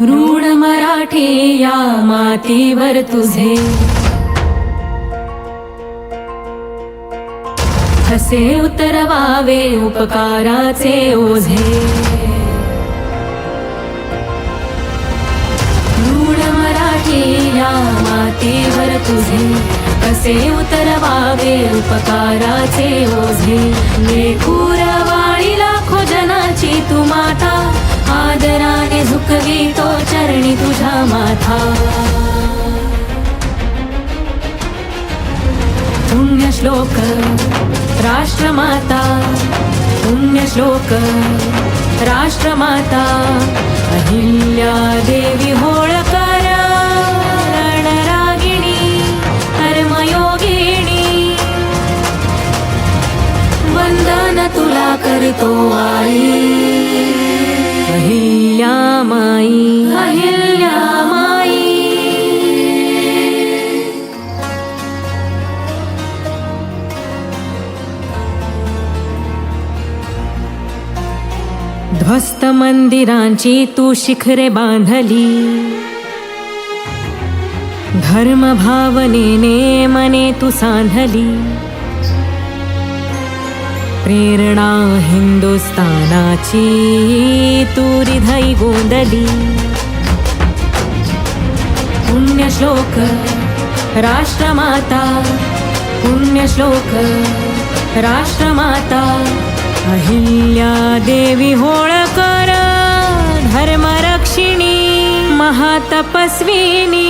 ऋण मराठी या मातीवर तुझे, कसे उतरवावे उपकाराचे ओझे. ऋण मराठी या मातीवर तुझे, कसे उतरवावे उपकाराचे ओझे. लेकूरवाळी लाखो जनाची तू माता, आदराने झुकवी तो चरणी तुझा माथा. पुण्यश्लोक राष्ट्रमाता, पुण्यश्लोक राष्ट्रमाता. अहिल्या देवी होळकर रणरागिणी कर्मयोगिनी. वंदन तुला करतो आई, अहिल्या माई, अहिल्या माई. ध्वस्त मंदिरांची तू शिखरे बांधली, धर्म भावनेने मने तू सांधली. प्रेरणा हिंदुस्थानाची तू हृदय गोंदली. पुण्यश्लोक राष्ट्रमाता, पुण्यश्लोक राष्ट्रमाता. अहिल्या देवी होळकर धर्मरक्षिणी महातपस्विनी.